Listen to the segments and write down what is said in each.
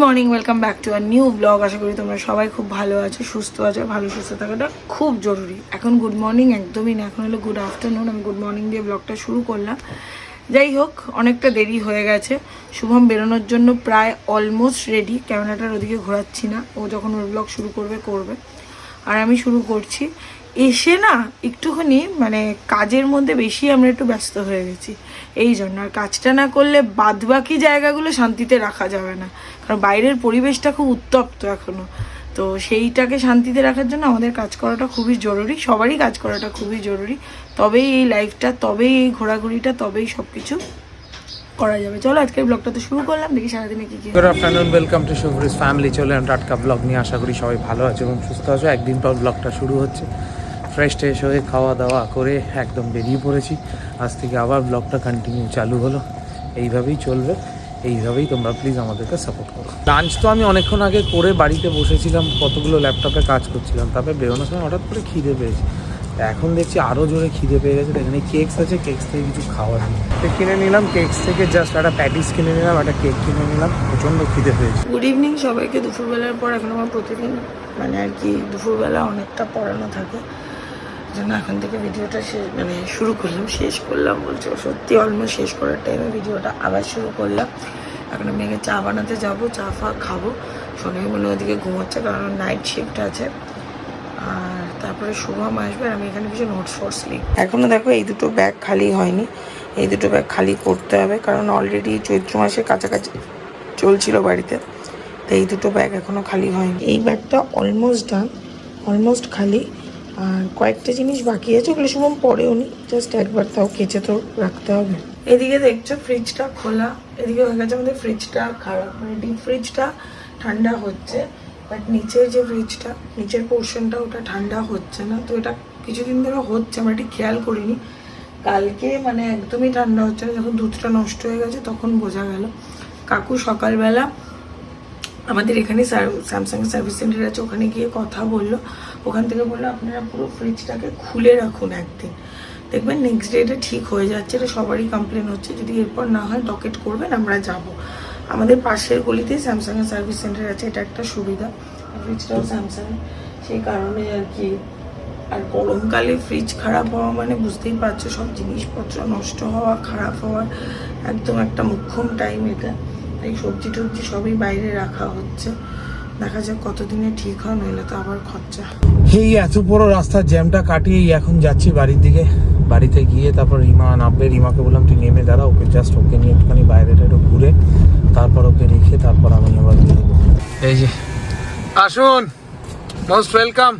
Morning, welcome back to a new blog. আশা করি তোমরা সবাই খুব ভালো আছো, সুস্থ আছো। ভালো সুস্থ থাকাটা খুব জরুরি। এখন গুড মর্নিং একদমই না, এখন হলো গুড আফটারনুন। আমি গুড মর্নিং দিয়ে ব্লগটা শুরু করলাম। যাই হোক, অনেকটা দেরি হয়ে গেছে। শুভম বেরোনোর জন্য প্রায় অলমোস্ট রেডি। ক্যামেরাটার ওদিকে ঘোরাচ্ছি না, ও যখন ওর ব্লগ শুরু করবে। আর আমি শুরু করছি। এসে না একটুখানি মানে কাজের মধ্যে বেশি আমরা একটু ব্যস্ত হয়ে গেছি, এই জন্য। আর কাজটা না করলে বাদবাকি জায়গাগুলো শান্তিতে রাখা যাবে না, কারণ বাইরের পরিবেশটা খুব উত্তপ্ত এখনও। তো সেইটাকে শান্তিতে রাখার জন্য আমাদের কাজ করাটা খুবই জরুরি, সবারই কাজ করাটা খুবই জরুরি। তবেই এই লাইফটা, তবেই এই ঘোরাঘুরিটা, তবেই সব কিছু করা যাবে। চলো আজকের ব্লগটা তো শুরু করলাম, দেখি সারাদিনে কি কি। গুড আফটারনুন, ওয়েলকাম টু শুভ্রিজ ফ্যামিলি। চলে আমি টাটকা ব্লগ নিয়ে, আশা করি সবাই ভালো আছে এবং সুস্থ আছো। একদিন পর ব্লগটা শুরু হচ্ছে। ফ্রেশ ট্রেশ হয়ে খাওয়া দাওয়া করে একদম বেরিয়ে পড়েছি। আজ থেকে আবার ব্লগটা কন্টিনিউ চালু হলো। এইভাবেই চলবে, এইভাবেই তোমরা প্লিজ আমাদেরকে সাপোর্ট করো। লাঞ্চ তো আমি অনেকক্ষণ আগে করে বাড়িতে বসেছিলাম, কতগুলো ল্যাপটপে কাজ করছিলাম। তারপরে বেরোনোর সময় হঠাৎ করে খিদে পেয়েছি। এখন দেখছি আরও জোরে খিদে পেয়ে গেছে। এখানে কেকস আছে, কেকস থেকে কিছু খাওয়ার নেই, কিনে নিলাম। কেকস থেকে জাস্ট একটা প্যাটিস কিনে নিলাম, একটা কেক কিনে নিলাম। প্রচণ্ড খিদে পেয়েছে। গুড ইভিনিং সবাইকে। দুপুরবেলার পর এখন আমার প্রতিদিন মানে আর কি দুপুরবেলা অনেকটা পড়ানো থাকে, জন্য এখন থেকে ভিডিওটা শুরু করলাম, শেষ করলাম বলছি। সত্যি অলমোস্ট শেষ করার টাইমে ভিডিওটা আবার শুরু করলাম। এখন আমি আগে চা বানাতে যাবো, চা ফা খাবো। সোনাই মনে ওদিকে ঘুমোচ্ছে, কারণ নাইট শিফট আছে। আর তারপরে শুভম আসবে, আর আমি এখানে কিছু নোটস ফোটস লিখ। এখনও দেখো এই দুটো ব্যাগ খালি হয়নি, এই দুটো ব্যাগ খালি করতে হবে, কারণ অলরেডি চৈত্র মাসের কাছাকাছি চলছিল বাড়িতে। তো এই দুটো ব্যাগ এখনও খালি হয়নি। এই ব্যাগটা অলমোস্ট ডান, অলমোস্ট খালি। আর কয়েকটা জিনিস বাকি আছে, ওগুলো শুভম পরেও নি, জাস্ট একবার তাও কেচে তো রাখতে হবে। এদিকে দেখছো ফ্রিজটা খোলা, এদিকে হয়ে গেছে আমাদের ফ্রিজটা খারাপ। মানে ডিপ ফ্রিজটা ঠান্ডা হচ্ছে, বাট নিচের যে ফ্রিজটা, নিচের পোর্শনটা, ওটা ঠান্ডা হচ্ছে না। তো এটা কিছুদিন ধরে হচ্ছে, আমরা ঠিক খেয়াল করিনি। কালকে মানে একদমই ঠান্ডা হচ্ছে না, যখন দুধটা নষ্ট হয়ে গেছে তখন বোঝা গেল। কাকু সকালবেলা আমাদের এখানে স্যামসাং সার্ভিস সেন্টার আছে, ওখানে গিয়ে কথা বললো। ওখান থেকে বললো আপনারা পুরো ফ্রিজটাকে খুলে রাখুন একদিন, দেখবেন নেক্সট ডে এটা ঠিক হয়ে যাচ্ছে। এটা সবারই কমপ্লেন হচ্ছে, যদি এরপর না হয় ডকেট করবেন, আমরা যাব। আমাদের পাশের গলিতেই স্যামসাংয়ের সার্ভিস সেন্টার আছে, এটা একটা সুবিধা। ফ্রিজটাও স্যামসাং, সেই কারণে আর কি। আর গরমকালে ফ্রিজ খারাপ হওয়া মানে বুঝতেই পারছো, সব জিনিসপত্র নষ্ট হওয়া, খারাপ হওয়ার একদম একটা মোক্ষম টাইম এটা। এই সবজি টবজি সবই বাইরে রাখা হচ্ছে, দেখা যাক কতদিনে ঠিক হয়, নইলে তো আবার খরচা। এই এত বড় রাস্তার জ্যামটা কাটিয়ে এখন যাচ্ছি বাড়ির দিকে। বাড়িতে গিয়ে তারপর রিমা নামবে। রিমাকে বললাম তুই নেমে দাঁড়া, ওকে জাস্ট ওকে নিয়ে একটুখানি বাইরেটা একটু ঘুরে তারপর ওকে রেখে তারপর আমি আবার বেরোবো। এই যে আসুন, মোস্ট ওয়েলকাম।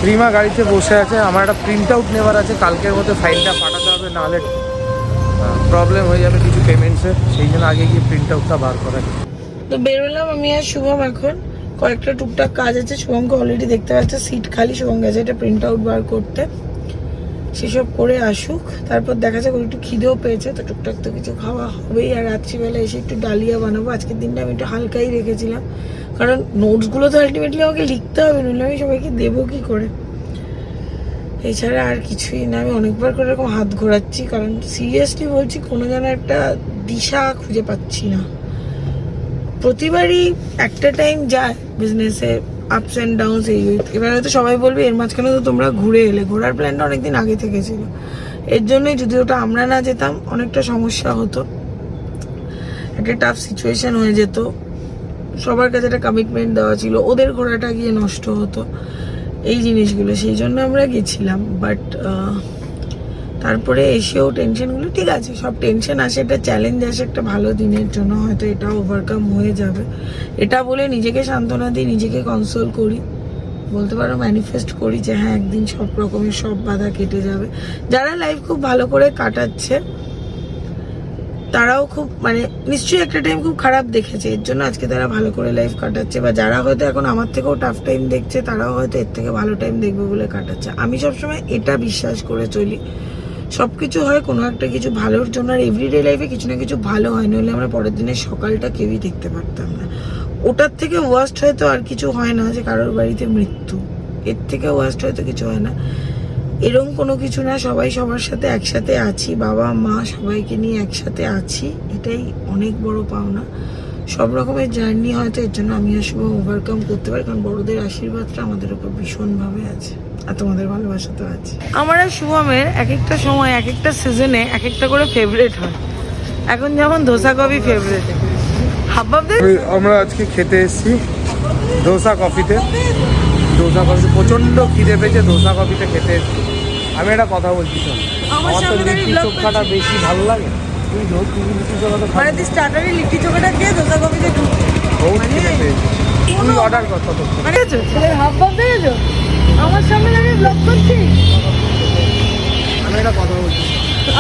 রিমা গাড়িতে বসে আছে। আমার একটা প্রিন্ট আউট নেওয়ার আছে, কালকের মধ্যে ফাইলটা পাঠাতে হবে, নাহলে প্রবলেম হয়ে যাবে কিছু পেমেন্টসের। সেই জন্য আগে গিয়ে প্রিন্ট আউটটা বার করে। তো বেরোলাম আমি আর শুভম। এখন কয়েকটা টুকটাক কাজ আছে। শুভমকে অলরেডি দেখতে পাচ্ছে, সিট খালি। শুভম গেছে এটা প্রিন্ট আউট বার করতে, সেসব করে আসুক, তারপর দেখা যাক। একটু খিদেও পেয়েছে, তো টুকটাক তো কিছু খাওয়া হবেই। আর রাত্রিবেলা এসে একটু ডালিয়া বানাবো। আজকের দিনটা আমি একটু হালকাই রেখেছিলাম, কারণ নোটসগুলো তো আলটিমেটলি আমাকে লিখতে হবে, নইলে আমি সবাইকে দেবো কি করে। এছাড়া আর কিছুই না। আমি অনেকবার করে এরকম হাত ঘোরাচ্ছি, কারণ সিরিয়াসলি বলছি, কোনো যেন একটা দিশা খুঁজে পাচ্ছি না। প্রতিবারই একটা টাইম যায় বিজনেসে, আপস অ্যান্ড ডাউনস। এবার হয়তো সবাই বলবে এর মাঝখানে তো তোমরা ঘুরে এলে। ঘোরার প্ল্যানটা অনেকদিন আগে থেকে ছিল, এর জন্যই। যদি ওটা আমরা না যেতাম অনেকটা সমস্যা হতো, একটা টাফ সিচুয়েশন হয়ে যেত। সবার কাছে একটা কমিটমেন্ট দেওয়া ছিল, ওদের ঘোরাটা গিয়ে নষ্ট হতো, এই জিনিসগুলো। সেই জন্য আমরা গেছিলাম। বাট তারপরে এসেও টেনশনগুলো, ঠিক আছে, সব টেনশন আসে, একটা চ্যালেঞ্জ আসে একটা ভালো দিনের জন্য, হয়তো এটা ওভারকাম হয়ে যাবে। এটা বলে নিজেকে সান্ত্বনা দিই, নিজেকে কনসোল করি, বলতে পারো ম্যানিফেস্ট করি যে হ্যাঁ একদিন সব রকমের সব বাধা কেটে যাবে। যারা লাইফ খুব ভালো করে কাটাচ্ছে তারাও খুব মানে নিশ্চয়ই একটা টাইম খুব খারাপ দেখেছে, এর জন্য আজকে তারা ভালো করে লাইফ কাটাচ্ছে। বা যারা হয়তো এখন আমার থেকেও টাফ টাইম দেখছে, তারাও হয়তো এর থেকে ভালো টাইম দেখবে বলে কাটাচ্ছে। আমি সবসময় এটা বিশ্বাস করে চলি, সব কিছু হয় কোনো একটা কিছু ভালোর জন্য। আর এভরিডে লাইফে কিছু না কিছু ভালো হয়, নইলে আমরা পরের দিনের সকালটা কেউই দেখতে পারতাম না। ওটার থেকে ওয়ার্স্ট হয়তো আর কিছু হয় না, যে কারোর বাড়িতে মৃত্যু, এর থেকে ওয়ার্স্ট হয়তো কিছু হয় না। এরকম কোনো কিছু না, সবাই সবার সাথে একসাথে আছি, বাবা মা সবাইকে নিয়ে একসাথে আছি, এটাই অনেক বড় পাওনা। সব রকমের জার্নি হয়তো এর জন্য আমি আর শুভ ওভারকাম করতে পারি, কারণ বড়দের আশীর্বাদটা আমাদের উপর ভীষণভাবে আছে আর তোমাদের ভালোবাসা তো আছে। আমার আর শুভমের এক একটা সময় এক একটা সিজনে এক একটা করে ফেভারিট হয়। এখন যেমন ধোসা কফি ফেভারিট। আমরা আজকে খেতে এসেছি ধোসা কফিতে। প্রচন্ড খিদে পেয়েছে, ধোসা কফিতে খেতে এসেছি। আমি একটা কথা বলছি, শোন, আমার তো লিট্টি চোখাটা বেশি ভালো লাগে। তুই ধর, তুই লিট্টি চোখাটা মানে তুই স্টার্টারে লিট্টি চোখাটা খেয়ে ধোসা কফিতে ঢুকবি। বহুত খিদে পেয়েছে। তুই অর্ডার কর তত। মানে ছেলের হাব ভাব দেখেছো? আমার সামনে দাঁড়িয়ে ব্লগ করছি। আমি একটা কথা বলছি,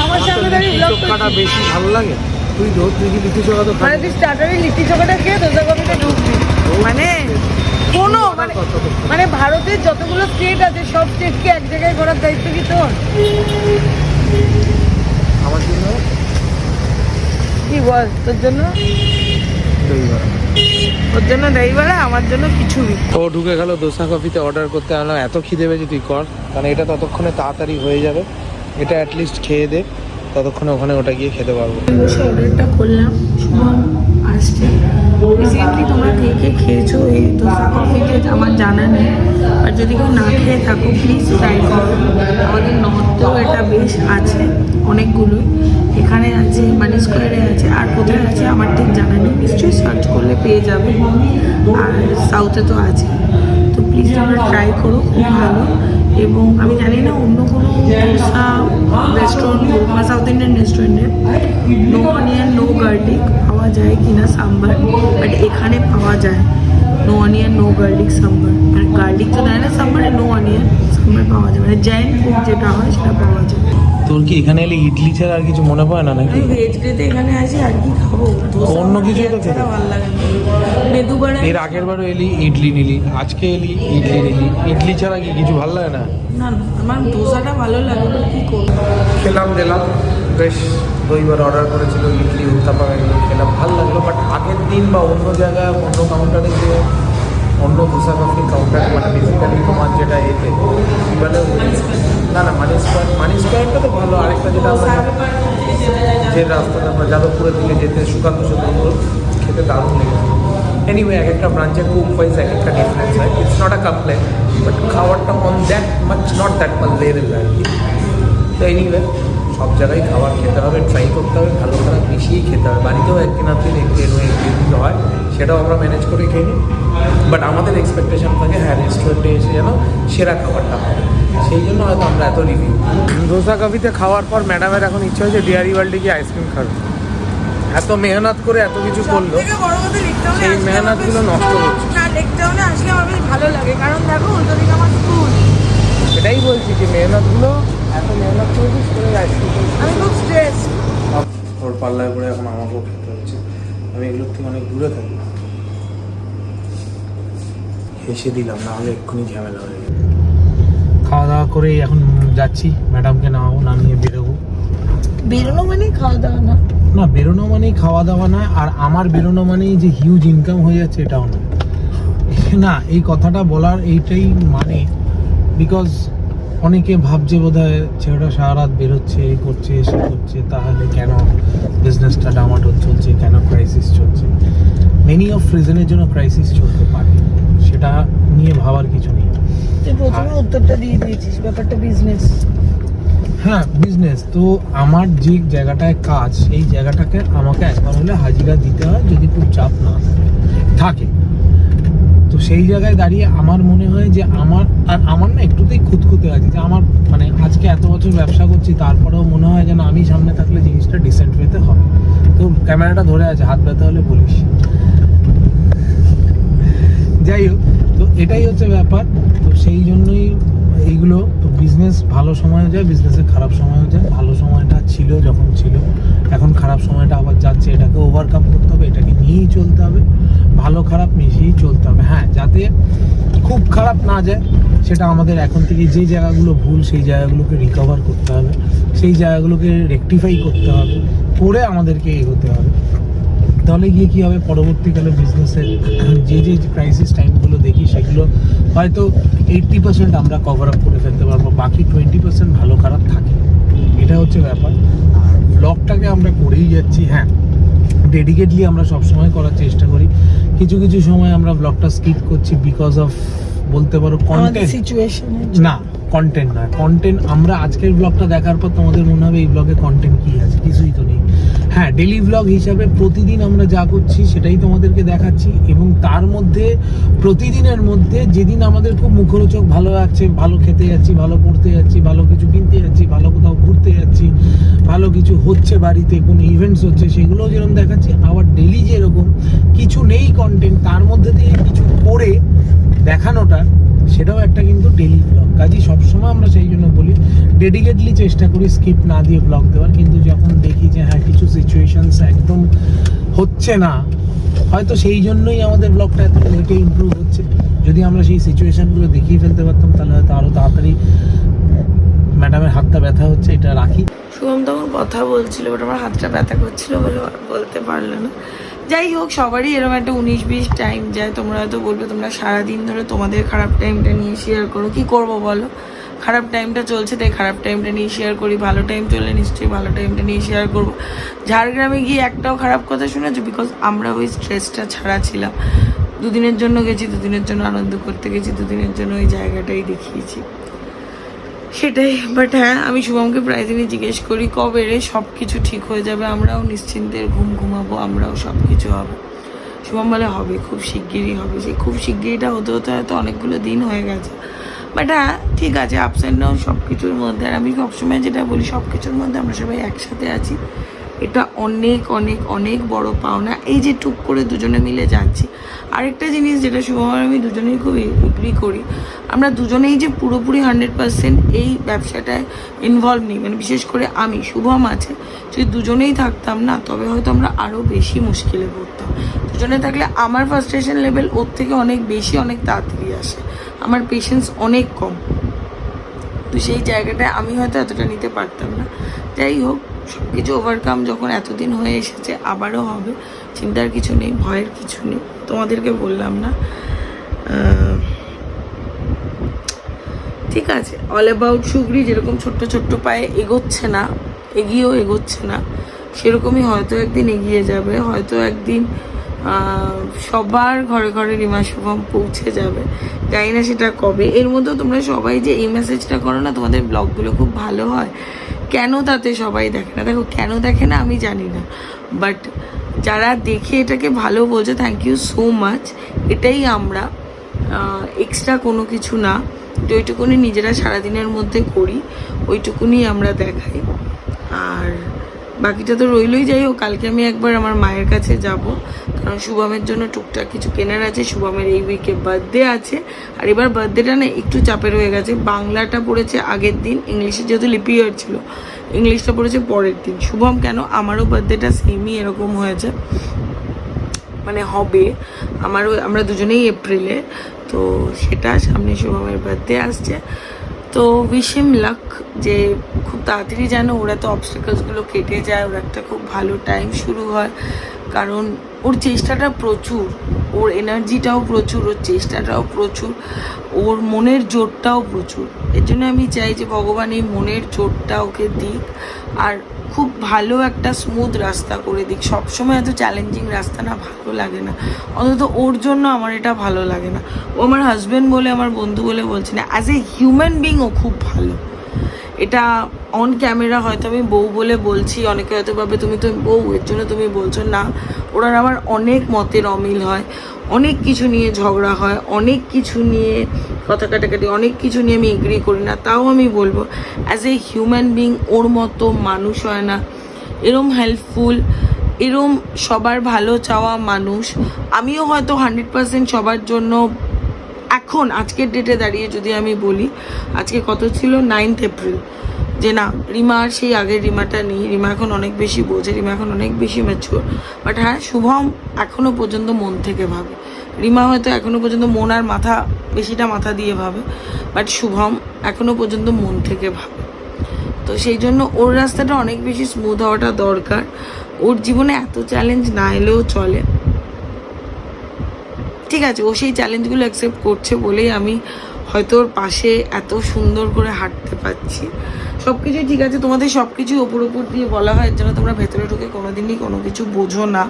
আমার সামনে দাঁড়িয়ে ব্লগ চোখাটা বেশি ভালো লাগে। তুই ধর, তুই কি লিট্টি চোখা তো মানে তুই স্টার্টারে লিট্টি চোখাটা খেয়ে ধোসা কফিতে ঢুকবি। মানে কোনো মানে ভারতের যতগুলো স্টেট আছে সব স্টেটকে এক জায়গায় ঘোরার দায়িত্ব কি তোর? আমার জন্য কি বল, তোর জন্য ওর জন্য দই বড়া, আমার জন্য খিচুড়ি। ও ঢুকে গেল ধোসা কফিতে অর্ডার করতে। আনলাম, এত খিদে পেয়েছে তুই কর, কারণ এটা ততক্ষণে তাড়াতাড়ি হয়ে যাবে। এটা অ্যাটলিস্ট খেয়ে দে, ততক্ষণে ওখানে ওটা গিয়ে খেতে পারবো। বসে অর্ডারটা করলাম, শুভম আসছে। রিসেন্টলি তোমরা কে কে খেয়েছো এই ধোসা কফিতে আমার জানা নেই, আর যদি কেউ না খেয়ে থাকো প্লিজ ট্রাই করো। আমাদের নর্থেও এটা বেশ আছে অনেকগুলোই, এখানে আছে, মানি স্কোয়ারে আছে, আর কোথায় আছে আমার ঠিক জানা নেই। নিশ্চয়ই সার্চ করলে পেয়ে যাবে, আর সাউথে তো আছে। তো প্লিজ তোমরা ট্রাই করো, খুব ভালো। এবং আমি জানি না অন্য কোনো ধোসা রেস্টুরেন্ট বা সাউথ ইন্ডিয়ান রেস্টুরেন্টে নো অনিয়ন নো গার্লিক পাওয়া যায় কিনা সাম্বার, বাট এখানে পাওয়া যায় no onion no garlic sambar. মানে গার্লিক তো দেয় না সাম্বারে, নো অনিয়ন সাম্বার পাওয়া যায়, মানে জৈন ফুড যেটা হয় সেটা পাওয়া যায়। তোর কি এখানে এলে ইডলি ছাড়া আর কিছু মনে পড়ে না নাকি? আমি ভেজ খেতে এখানে আসি, আর কি খাবো? অন্য কিছুই তো খেতে ভালো লাগে না। মেদু বড়া, এর আগের বারও এলি ইডলি নিলি, আজকে এলি ইডলি নিলি। ইডলি ছাড়া কি কিছু ভালো লাগে না? না না, আমার ধোসাটা ভালো লাগে, কি করবো। খেলাম দিলাম, বেশ দইবার অর্ডার করেছিল, ইডলি উত্তাপা এগুলো খেলাম, ভালো লাগলো। বাট আগের দিন বা অন্য জায়গায় অন্য কাউন্টারে গিয়ে অন্য ধোসা কফির কাউন্টারে, মানে বেসিক্যালি তোমার যেটা এতে কী বলে, না না মানি স্কোয়ারটা তো ভালো। আরেকটা যেটা আমরা যে রাস্তাটা আমরা যাদবপুরের দিকে যেতে সুকান্ত সেতুগুলো খেতে দারুণ লেগেছে। এনিওয়ে, এক একটা ব্রাঞ্চের কুক ওয়াইজ এক একটা ডিফারেন্স হয়। It's not a complain, but খাবারটা on that much not that much level আর কি। তো এনিওয়ে, সব জায়গায় খাবার খেতে হবে, ট্রাই করতে হবে, ভালো খারাপ মিশিয়েই খেতে হবে। বাড়িতেও একদিন আপনি একদিন হয়, সেটাও আমরা ম্যানেজ করে খেয়ে নিই। বাট আমাদের এক্সপেকটেশন থাকে হ্যাঁ রেস্টুরেন্টে এসে যেন সেরা খাবারটা পাবে, সেই জন্য হয়তো আমরা এত রিভিউ। ধোসা কফিতে খাওয়ার পর ম্যাডামের এখন ইচ্ছা হয়েছে ডিয়ারি ওয়ার্ল্ডে গিয়ে আইসক্রিম খাবে। এত মেহনত করে এত কিছু করলো, সেই মেহনতগুলো নষ্ট হচ্ছে। না, লেকটাউনে আসলে আমার বেশ ভালো লাগে, কারণ দেখো উল্টো দিকে আমার স্কুল। এটাই বলছি যে মেহনতগুলো এত মেহনত করেছিস করে আইসক্রিম। আমি খুব স্ট্রেস। ওর পাল্লায় করে এখন আমাকেও খেতে হচ্ছে। আমি এগুলোর থেকে অনেক দূরে থাকি। হেসে দিলাম, না হলে এক্ষুনি ঝামেলা হয়ে যাবে। খাওয়া দাওয়া করে এখন যাচ্ছি, ম্যাডামকে নামিয়ে বেরোবো। বেরোনো মানে খাওয়া দাওয়া না, না বেরোনো মানেই খাওয়া দাওয়া না, আর আমার বেরোনো মানেই যে হিউজ ইনকাম হয়ে যাচ্ছে এটাও না। না, এই কথাটা বলার এইটাই মানে, বিকজ অনেকে ভাবছে বোধহয় ছেলেটা সারা রাত বেরোচ্ছে, এই করছে সে করছে, তাহলে কেন বিজনেসটা ডামাডোল চলছে, কেন ক্রাইসিস চলছে। মেনি অফ রিজনের জন্য ক্রাইসিস চলতে পারে, সেটা নিয়ে ভাবার কিছু নেই। তুই প্রথমে উত্তরটা দিয়ে দিয়েছিস, ব্যাপারটা বিজনেস। হ্যাঁ বিজনেস তো, আমার যে জায়গাটায় কাজ সেই জায়গাটাকে আমাকে একবার হলে হাজিরা দিতে হয়, যদি খুব চাপ না থাকে। তো সেই জায়গায় দাঁড়িয়ে আমার মনে হয় যে আমার না একটুতেই খুঁতখুঁতে আছে যে আমার মানে আজকে এত বছর ব্যবসা করছি, তারপরেও মনে হয় যেন আমি সামনে থাকলে জিনিসটা ডিসেন্ট পেতে হবে। তো ক্যামেরাটা ধরে আছে, হাত ব্যথা হলে বলিস। যাই হোক, তো এটাই হচ্ছে ব্যাপার। তো সেই জন্যই এইগুলো, তো বিজনেস ভালো সময়ও যায়, বিজনেসে খারাপ সময়ও যায়। ভালো সময়টা ছিল যখন ছিল, এখন খারাপ সময়টা আবার যাচ্ছে, এটাকে ওভারকাম করতে হবে, এটাকে নিয়েই চলতে হবে, ভালো খারাপ মিশিয়েই চলতে হবে। হ্যাঁ, যাতে খুব খারাপ না যায়, সেটা আমাদের এখন থেকে যে জায়গাগুলো ভুল সেই জায়গাগুলোকে রিকভার করতে হবে, সেই জায়গাগুলোকে রেকটিফাই করতে হবে, করে আমাদেরকে এগোতে হবে। তাহলে গিয়ে কী হবে, পরবর্তীকালে বিজনেসের যে ক্রাইসিস টাইমগুলো দেখি সেগুলো হয়তো 80% আমরা কভার আপ করে ফেলতে পারবো, বাকি 20% ভালো খারাপ থাকে। এটা হচ্ছে ব্যাপার। আর ব্লগটাকে আমরা করেই যাচ্ছি। হ্যাঁ, ডেডিকেটলি আমরা সবসময় করার চেষ্টা করি। কিছু কিছু সময় আমরা ব্লগটা স্কিপ করছি বিকজ অফ বলতে পারো কন্টেন্ট সিচুয়েশন না, কন্টেন্ট না, কন্টেন্ট আমরা আজকের ব্লগটা দেখার পর তোমাদের মনে হবে এই ব্লগে কন্টেন্ট কি আছে, কিছুই তো নেই। হ্যাঁ, ডেলি ব্লগ হিসাবে প্রতিদিন আমরা যা করছি সেটাই তোমাদেরকে দেখাচ্ছি, এবং তার মধ্যে প্রতিদিনের মধ্যে যেদিন আমাদের খুব মুখরোচক ভালো লাগছে, ভালো খেতে যাচ্ছি, ভালো পড়তে যাচ্ছি, ভালো কিছু কিনতে যাচ্ছি, ভালো কোথাও ঘুরতে যাচ্ছি, ভালো কিছু হচ্ছে বাড়িতে, কোনো ইভেন্টস হচ্ছে, সেগুলোও যেরকম দেখাচ্ছি। আবার ডেলি যেরকম কিছু নেই কন্টেন্ট, তার মধ্যে দিয়ে কিছু করে দেখানোটা, সেটাও একটা কিন্তু ডেলি ব্লগ। কাজেই সবসময় আমরা সেই জন্য বলি ডেডিকেটলি চেষ্টা করি স্কিপ না দিয়ে ব্লগ দেওয়ার। কিন্তু যখন দেখি যে হ্যাঁ কিছু সিচুয়েশনস একদম হচ্ছে না, হয়তো সেই জন্যই আমাদের ব্লগটা এত লেটে ইমপ্রুভ হচ্ছে। যদি আমরা সেই সিচুয়েশনগুলো দেখিয়ে ফেলতে পারতাম তাহলে হয়তো আরও তাড়াতাড়ি। ম্যাডামের হাতটা ব্যথা হচ্ছে, এটা রাখি। শুভম তখন কথা বলছিল, বাট আমার হাতটা ব্যথা করছিল বলে বলতে পারলো না। যাই হোক, সবারই এরকম একটা 19-20 টাইম যায়। তোমরা হয়তো বলবে তোমরা সারাদিন ধরে তোমাদের খারাপ টাইমটা নিয়ে শেয়ার করো, কি করবো বলো? খারাপ টাইমটা চলছে তাই খারাপ টাইমটা নিয়ে শেয়ার করি, ভালো টাইম চললে নিশ্চয়ই ভালো টাইমটা নিয়ে শেয়ার করবো। ঝাড়গ্রামে গিয়ে একটাও খারাপ কথা শুনেছো? বিকজ আমরা ওই স্ট্রেসটা ছাড়া ছিলাম। দুদিনের জন্য গেছি, দুদিনের জন্য আনন্দ করতে গেছি, দুদিনের জন্য ওই জায়গাটাই দেখিয়েছি, সেটাই। বাট হ্যাঁ, আমি শুভমকে প্রায় দিনই জিজ্ঞেস করি কবে রে সব কিছু ঠিক হয়ে যাবে, আমরাও নিশ্চিন্তের ঘুম ঘুমাবো, আমরাও সব কিছু হবে। শুভম বলে হবে, খুব শিগগিরই হবে। সেই খুব শিগগিরিটা হতে হতে হয়তো অনেকগুলো দিন হয়ে গেছে। বাট হ্যাঁ, ঠিক আছে, আপস অ্যান্ড ডাউন সব কিছুর মধ্যে। আর আমি সবসময় যেটা বলি, সব কিছুর মধ্যে আমরা সবাই একসাথে আছি, এটা অনেক অনেক অনেক বড় পাওনা। এই যে টুক করে দুজনে মিলে যাচ্ছি। আরেকটা জিনিস যেটা শুভম আর আমি দুজনেই খুব এগ্রি করি, আমরা দুজনেই যে পুরোপুরি 100% এই ব্যবসাটায় ইনভলভ নেই। মানে বিশেষ করে আমি, শুভম আছে, যদি দুজনেই থাকতাম না তবে হয়তো আমরা আরও বেশি মুশকিলে পড়তাম। দুজনে থাকলে আমার ফ্রাস্ট্রেশন লেভেল ওর থেকে অনেক বেশি, অনেক তাড়াতাড়ি আসে। আমার পেশেন্স অনেক কম, তো সেই জায়গাটায় আমি হয়তো এতটা নিতে পারতাম না। যাই হোক, সব কিছু ওভারকাম যখন এতদিন হয়ে এসেছে, আবারও হবে, চিন্তার কিছু নেই, ভয়ের কিছু নেই। তোমাদেরকে বললাম না, ঠিক আছে। অল অ্যাবাউট সুগরি যেরকম ছোট্ট ছোট্ট পায়ে এগোচ্ছে না, এগিয়েও এগোচ্ছে না, সেরকমই হয়তো একদিন এগিয়ে যাবে। হয়তো একদিন সবার ঘরে ঘরে রিমা শুভম পৌঁছে যাবে, জানি না সেটা কবে। এর মধ্যেও তোমরা সবাই যে এই মেসেজটা করো না, তোমাদের ব্লগগুলো খুব ভালো হয়, কেন তাতে সবাই দেখে না? দেখো কেন দেখে না আমি জানি না, বাট যারা দেখে এটাকে ভালো বলছে, থ্যাংক ইউ সো মাচ। এটাই আমরা, এক্সট্রা কোনো কিছু না। ওইটুকুনি নিজেরা সারাদিনের মধ্যে করি, ওইটুকুনি আমরা দেখাই। আর বাকিটা তো রইলই। যাই হোক, কালকে আমি একবার আমার মায়ের কাছে যাব, কারণ শুভমের জন্য টুকটাক কিছু কেনার আছে। শুভমের এই উইকে বার্থডে আছে, আর এবার বার্থডেটা না একটু চাপের হয়ে গেছে। বাংলাটা পড়েছে আগের দিন, ইংলিশে যেহেতু লিপি ইয়ার ছিল, ইংলিশটা পড়েছে পরের দিন। শুভম কেন, আমারও বার্থডেটা সেমই এরকম হয়েছে, মানে হবে আমারও, আমরা দুজনেই এপ্রিলে, তো সেটা সামনে শুভমের বার্থডে আসছে। তো উইশ হিম লাক, যে খুব তাড়াতাড়ি যেন ওরা তো অবস্টাকলসগুলো কেটে যায়, ওর একটা খুব ভালো টাইম শুরু হয়। কারণ ওর চেষ্টাটা প্রচুর, ওর এনার্জিটাও প্রচুর, ওর চেষ্টাটাও প্রচুর, ওর মনের জোরটাও প্রচুর। এর জন্য আমি চাই যে ভগবান এই মনের জোরটা ওকে দিক, আর খুব ভালো একটা স্মুথ রাস্তা করে দিক। সবসময় এত চ্যালেঞ্জিং রাস্তা না ভালো লাগে না, অন্তত ওর জন্য আমার এটা ভালো লাগে না। ও আমার হাজব্যান্ড বলে, আমার বন্ধু বলে বলছি না, অ্যাজ এ হিউম্যান বিং ও খুব ভালো। এটা অন ক্যামেরা হয়তো আমি বউ বলে বলছি, অনেকে হয়তো ভাবে তুমি তো বউ এর জন্য তুমি বলছো না। ওরা আমার অনেক মতের অমিল হয়, অনেক কিছু নিয়ে ঝগড়া হয়, অনেক কিছু নিয়ে কথা কাটাকাটি, অনেক কিছু নিয়ে আমি এগ্রি করি না। তাও আমি বলবো অ্যাজ এ হিউম্যান বিং ওর মতো মানুষ হয় না, এরম হেল্পফুল, এরম সবার ভালো চাওয়া মানুষ। আমিও হয়তো 100% সবার জন্য এখন আজকের ডেটে দাঁড়িয়ে যদি আমি বলি, আজকে কত ছিল, 9th এপ্রিল, যে না রিমা আর সেই আগের রিমাটা নেই। রিমা এখন অনেক বেশি বোঝে, রিমা এখন অনেক বেশি ম্যাচিওর। বাট হ্যাঁ, শুভম এখনও পর্যন্ত মন থেকে ভাবে, রিমা হয়তো এখনও পর্যন্ত মন আর মাথা, বেশিটা মাথা দিয়ে ভাবে, বাট শুভম এখনও পর্যন্ত মন থেকে ভাবে। তো সেই জন্য ওর রাস্তাটা অনেক বেশি স্মুথ হওয়াটা দরকার। ওর জীবনে এত চ্যালেঞ্জ না এলেও চলে, ঠিক আছে। ও সেই চ্যালেঞ্জগুলো অ্যাকসেপ্ট করছে বলেই আমি হয়তো ওর পাশে এত সুন্দর করে হাঁটতে পারছি। সব কিছুই ঠিক আছে, তোমাদের সব কিছুই ওপর দিয়ে বলা হয়, এর জন্য তোমরা ভেতরে ঢুকে কোনোদিনই কোনো কিছু বোঝো না।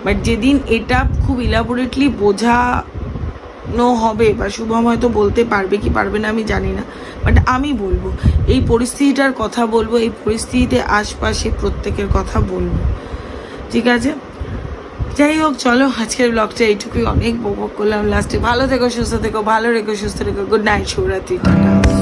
বাট যেদিন এটা খুব ইলাবোরেটলি বোঝানো হবে, বা শুভম হয়তো বলতে পারবে কি পারবে না আমি জানি না, বাট আমি বলবো, এই পরিস্থিতিটার কথা বলবো, এই পরিস্থিতিতে আশপাশে প্রত্যেকের কথা বলবো, ঠিক আছে? যাই হোক, চলো আজকের ব্লগটা এইটুকুই, অনেক বক করলাম লাস্টে। ভালো থেকো, সুস্থ থেকো, ভালো রেখো, সুস্থ রেখো। গুড নাইট, শুভরাত্রি, টাটা।